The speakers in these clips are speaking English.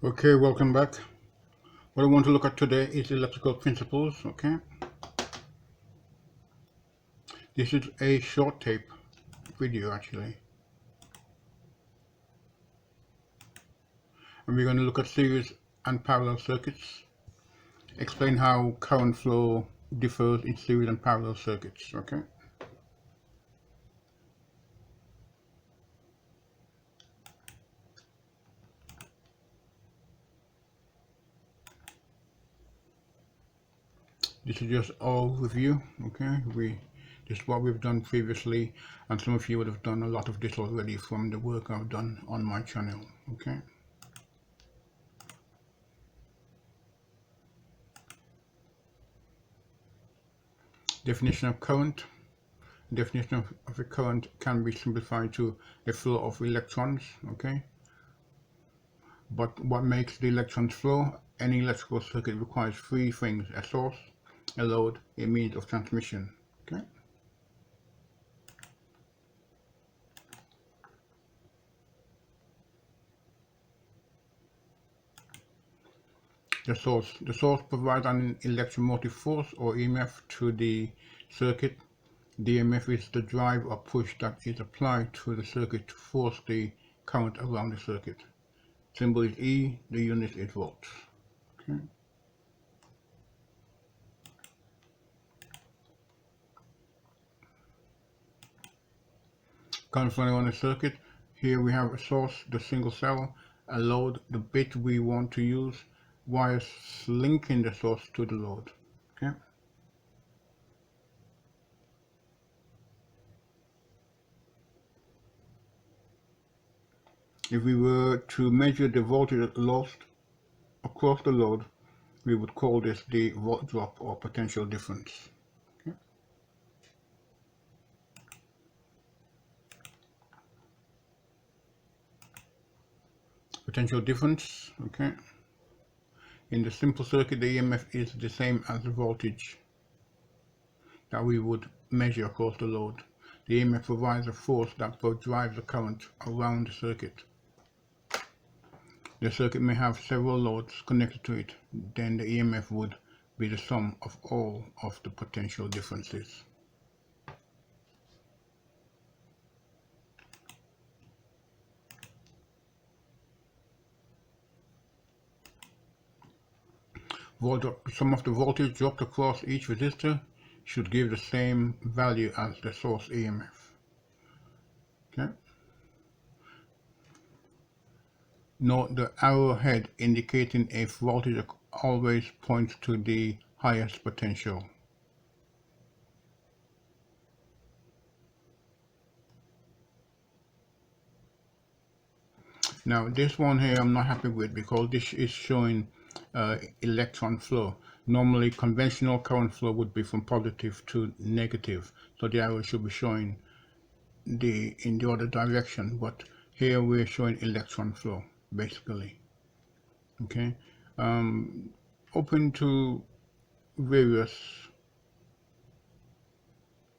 Okay, welcome back. What I want to look at today is electrical principles. Okay, this is a short tape video actually, and we're going to look at series and parallel circuits, explain how current flow differs in series and parallel circuits. Okay, this is just all review. Okay, this is what we've done previously, and some of you would have done a lot of this already from the work I've done on my channel. Okay. Definition of current. Definition of a current can be simplified to the flow of electrons. Okay, but what makes the electrons flow? Any electrical circuit requires three things: a source, a load, a means of transmission. Okay, the source provides an electromotive force or EMF to the circuit. The EMF is the drive or push that is applied to the circuit to force the current around the circuit. Symbol is E, the unit is volts. Okay. Current flowing on the circuit. Here we have a source, the single cell, a load, the bit we want to use, wires linking the source to the load. Okay. If we were to measure the voltage lost across the load, we would call this the volt drop or potential difference. Okay. Potential difference. Okay. In the simple circuit, the EMF is the same as the voltage that we would measure across the load. The EMF provides a force that drives the current around the circuit. The circuit may have several loads connected to it, then the EMF would be the sum of all of the potential differences. Sum of the voltage dropped across each resistor should give the same value as the source EMF. Okay. Note the arrowhead indicating a voltage always points to the highest potential. Now this one here I'm not happy with because this is showing electron flow. Normally conventional current flow would be from positive to negative, so the arrow should be showing in the other direction, but here we're showing electron flow basically. Okay, open to various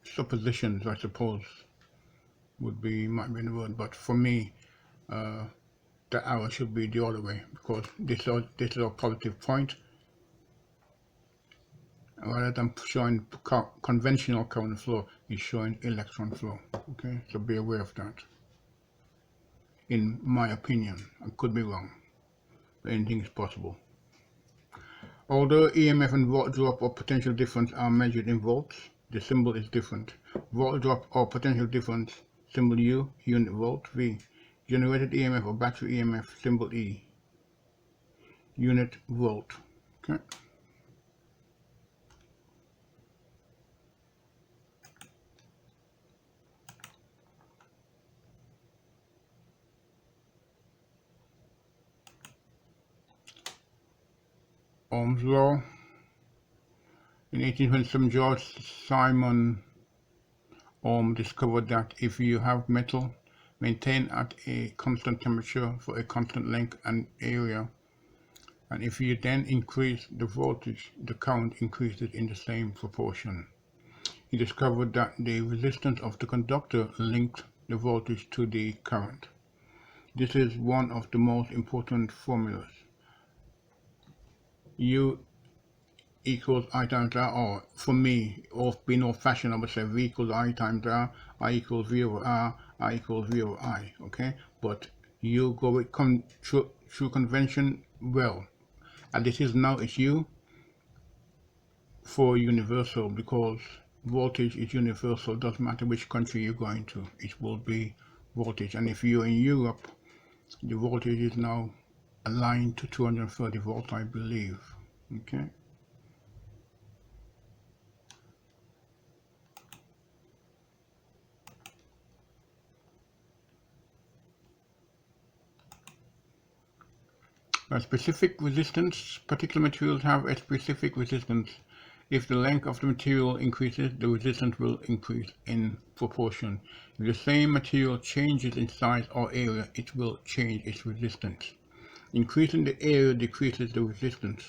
suppositions, I suppose might be the word, but for me the arrow should be the other way because this is a positive point. Rather than showing conventional current flow, is showing electron flow. Okay, so be aware of that. In my opinion, I could be wrong, but anything is possible. Although EMF and volt drop or potential difference are measured in volts, the symbol is different. Volt drop or potential difference, symbol U, unit volt. V, generated EMF or battery EMF, symbol E, unit volt. Okay. Ohm's law. In 1827, George Simon Ohm discovered that if you have metal maintained at a constant temperature for a constant length and area, and if you then increase the voltage, the current increases in the same proportion. He discovered that the resistance of the conductor linked the voltage to the current. This is one of the most important formulas. U equals I times R, or for me, or being old fashioned, I would say V equals I times R, I equals V over R, I equals V over I, okay? But you go with through convention, well, and this is now it's U for universal, because voltage is universal, doesn't matter which country you're going to, it will be voltage. And if you're in Europe, the voltage is now aligned to 230 volts, I believe, okay? A specific resistance. Particular materials have a specific resistance. If the length of the material increases, the resistance will increase in proportion. If the same material changes in size or area, it will change its resistance. Increasing the area decreases the resistance.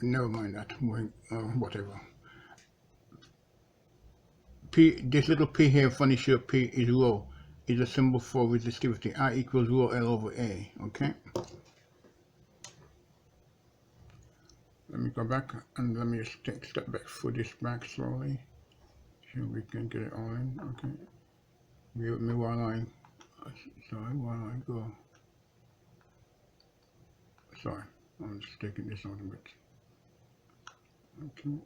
Never mind that. Whatever. P. This little p here, funny shape p, is rho. Is a symbol for resistivity. I equals rho L over A. Okay. Let me go back and let me just take a step back for this back slowly. So we can get it all in. Okay. Bear with me while I go. Sorry, I'm just taking this out a bit. Okay.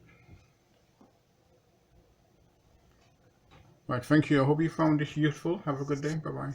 Right, thank you. I hope you found this useful. Have a good day. Bye bye.